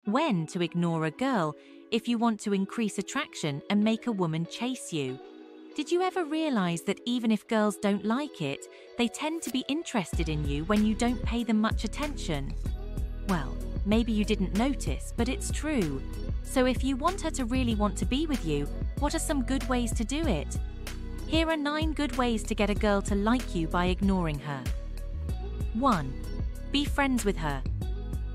When to ignore a girl if you want to increase attraction and make a woman chase you. Did you ever realize that even if girls don't like it, they tend to be interested in you when you don't pay them much attention? Well, maybe you didn't notice, but it's true. So if you want her to really want to be with you, what are some good ways to do it? Here are 9 good ways to get a girl to like you by ignoring her. 1. Be friends with her.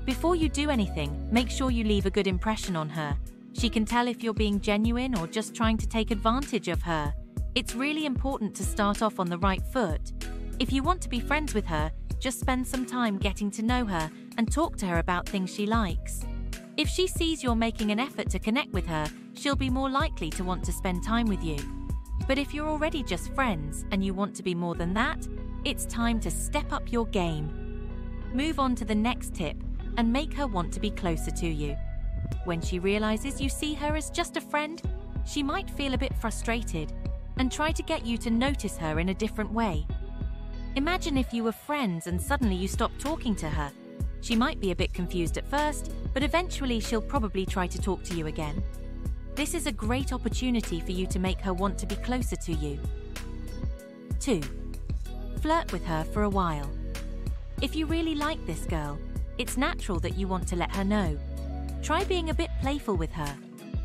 Before you do anything, make sure you leave a good impression on her. She can tell if you're being genuine or just trying to take advantage of her. It's really important to start off on the right foot. If you want to be friends with her, just spend some time getting to know her and talk to her about things she likes. If she sees you're making an effort to connect with her, she'll be more likely to want to spend time with you. But if you're already just friends and you want to be more than that, it's time to step up your game. Move on to the next tip and make her want to be closer to you. When she realizes you see her as just a friend, she might feel a bit frustrated and try to get you to notice her in a different way. Imagine if you were friends and suddenly you stopped talking to her. She might be a bit confused at first, but eventually she'll probably try to talk to you again. This is a great opportunity for you to make her want to be closer to you. 2. Flirt with her for a while. If you really like this girl, it's natural that you want to let her know. Try being a bit playful with her.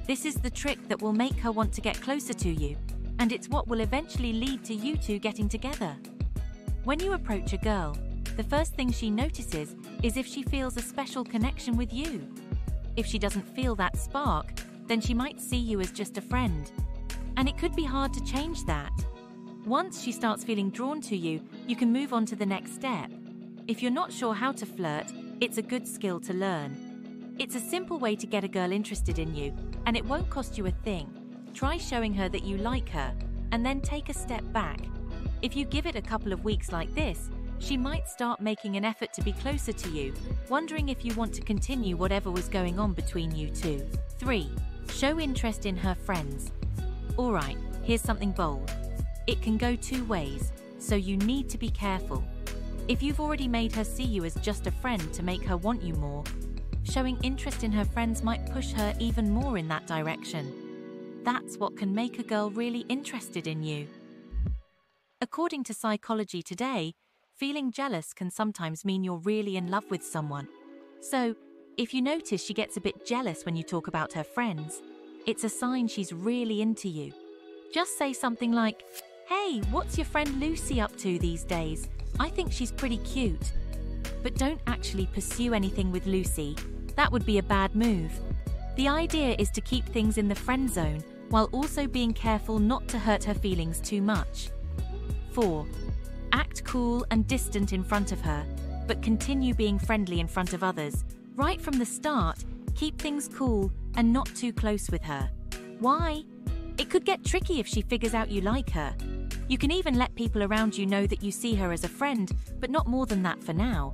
This is the trick that will make her want to get closer to you, and it's what will eventually lead to you two getting together. When you approach a girl, the first thing she notices is if she feels a special connection with you. If she doesn't feel that spark, then she might see you as just a friend. And it could be hard to change that. Once she starts feeling drawn to you, you can move on to the next step. If you're not sure how to flirt, it's a good skill to learn. It's a simple way to get a girl interested in you, and it won't cost you a thing. Try showing her that you like her, and then take a step back. If you give it a couple of weeks like this, she might start making an effort to be closer to you, wondering if you want to continue whatever was going on between you two. 3. Show interest in her friends. Alright, here's something bold. It can go 2 ways, so you need to be careful. If you've already made her see you as just a friend to make her want you more, showing interest in her friends might push her even more in that direction. That's what can make a girl really interested in you. According to Psychology Today, feeling jealous can sometimes mean you're really in love with someone. So, if you notice she gets a bit jealous when you talk about her friends, it's a sign she's really into you. Just say something like, "Hey, what's your friend Lucy up to these days? I think she's pretty cute." But don't actually pursue anything with Lucy. That would be a bad move. The idea is to keep things in the friend zone while also being careful not to hurt her feelings too much. 4. Act cool and distant in front of her, but continue being friendly in front of others. Right from the start, keep things cool and not too close with her. Why? It could get tricky if she figures out you like her. You can even let people around you know that you see her as a friend, but not more than that for now.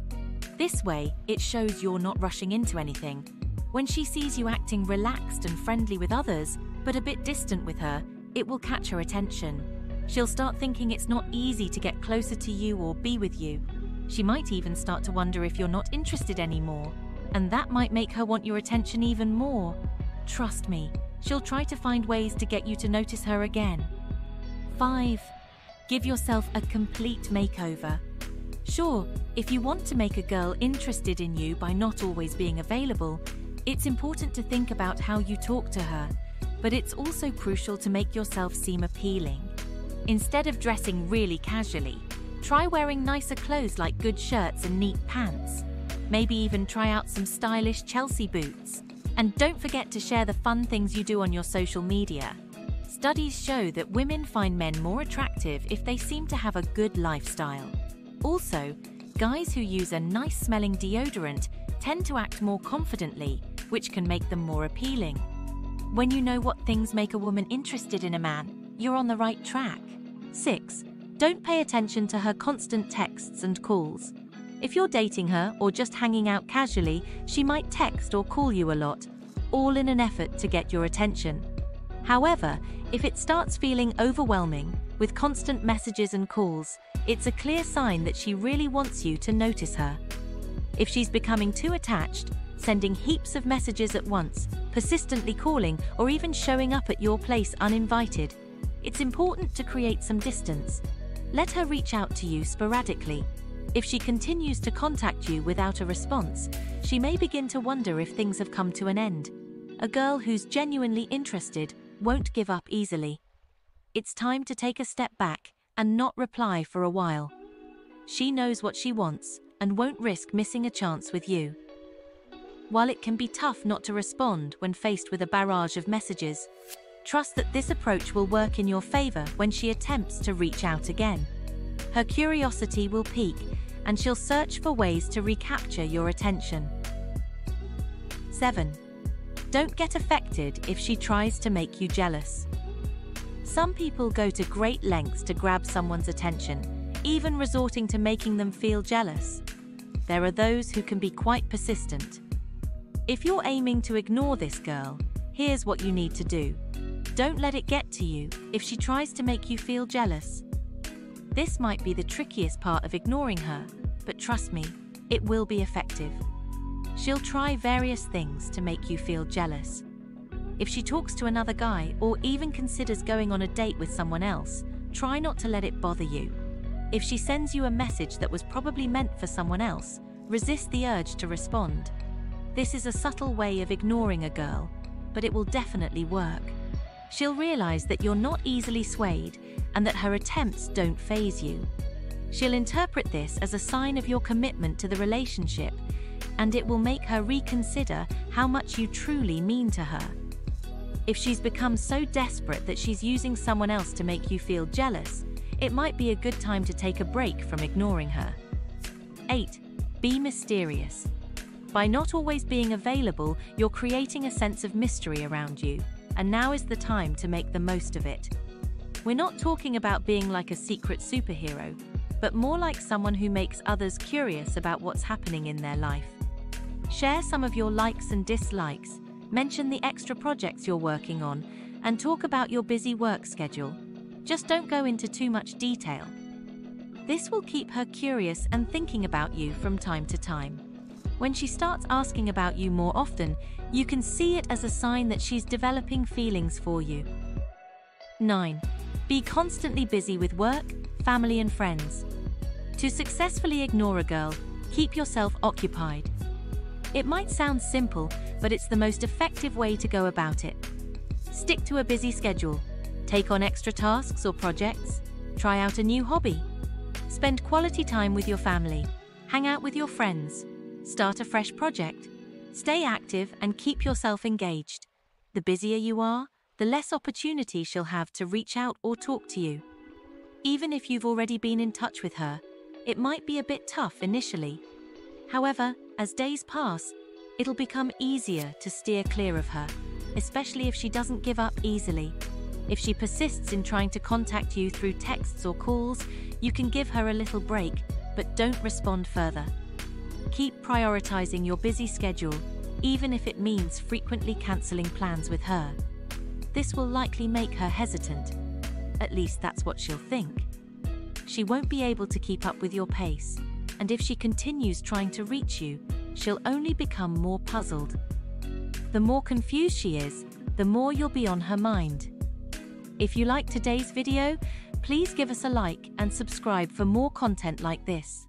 This way, it shows you're not rushing into anything. When she sees you acting relaxed and friendly with others, but a bit distant with her, it will catch her attention. She'll start thinking it's not easy to get closer to you or be with you. She might even start to wonder if you're not interested anymore, and that might make her want your attention even more. Trust me, she'll try to find ways to get you to notice her again. 5. Give yourself a complete makeover. Sure, if you want to make a girl interested in you by not always being available, it's important to think about how you talk to her, but it's also crucial to make yourself seem appealing. Instead of dressing really casually, try wearing nicer clothes like good shirts and neat pants. Maybe even try out some stylish Chelsea boots. And don't forget to share the fun things you do on your social media. Studies show that women find men more attractive if they seem to have a good lifestyle. Also, guys who use a nice-smelling deodorant tend to act more confidently, which can make them more appealing. When you know what things make a woman interested in a man, you're on the right track. 6. Don't pay attention to her constant texts and calls. If you're dating her or just hanging out casually, she might text or call you a lot, all in an effort to get your attention. However, if it starts feeling overwhelming, with constant messages and calls, it's a clear sign that she really wants you to notice her. If she's becoming too attached, sending heaps of messages at once, persistently calling, or even showing up at your place uninvited. It's important to create some distance. Let her reach out to you sporadically. If she continues to contact you without a response, she may begin to wonder if things have come to an end. A girl who's genuinely interested won't give up easily. It's time to take a step back and not reply for a while. She knows what she wants and won't risk missing a chance with you. While it can be tough not to respond when faced with a barrage of messages, trust that this approach will work in your favor when she attempts to reach out again. Her curiosity will peak, and she'll search for ways to recapture your attention. 7. Don't get affected if she tries to make you jealous. Some people go to great lengths to grab someone's attention, even resorting to making them feel jealous. There are those who can be quite persistent. If you're aiming to ignore this girl, here's what you need to do. Don't let it get to you if she tries to make you feel jealous. This might be the trickiest part of ignoring her, but trust me, it will be effective. She'll try various things to make you feel jealous. If she talks to another guy or even considers going on a date with someone else, try not to let it bother you. If she sends you a message that was probably meant for someone else, resist the urge to respond. This is a subtle way of ignoring a girl, but it will definitely work. She'll realize that you're not easily swayed and that her attempts don't faze you. She'll interpret this as a sign of your commitment to the relationship, and it will make her reconsider how much you truly mean to her. If she's become so desperate that she's using someone else to make you feel jealous, it might be a good time to take a break from ignoring her. 8. Be mysterious. By not always being available, you're creating a sense of mystery around you, and now is the time to make the most of it. We're not talking about being like a secret superhero, but more like someone who makes others curious about what's happening in their life. Share some of your likes and dislikes, mention the extra projects you're working on, and talk about your busy work schedule. Just don't go into too much detail. This will keep her curious and thinking about you from time to time. When she starts asking about you more often, you can see it as a sign that she's developing feelings for you. 9. Be constantly busy with work, family, and friends. To successfully ignore a girl, keep yourself occupied. It might sound simple, but it's the most effective way to go about it. Stick to a busy schedule. Take on extra tasks or projects. Try out a new hobby. Spend quality time with your family. Hang out with your friends. Start a fresh project. Stay active and keep yourself engaged. The busier you are, the less opportunity she'll have to reach out or talk to you. Even if you've already been in touch with her, it might be a bit tough initially. However, as days pass, it'll become easier to steer clear of her, especially if she doesn't give up easily. If she persists in trying to contact you through texts or calls, you can give her a little break, but don't respond further. Keep prioritizing your busy schedule, even if it means frequently canceling plans with her. This will likely make her hesitant. At least that's what she'll think. She won't be able to keep up with your pace, and if she continues trying to reach you, she'll only become more puzzled. The more confused she is, the more you'll be on her mind. If you liked today's video, please give us a like and subscribe for more content like this.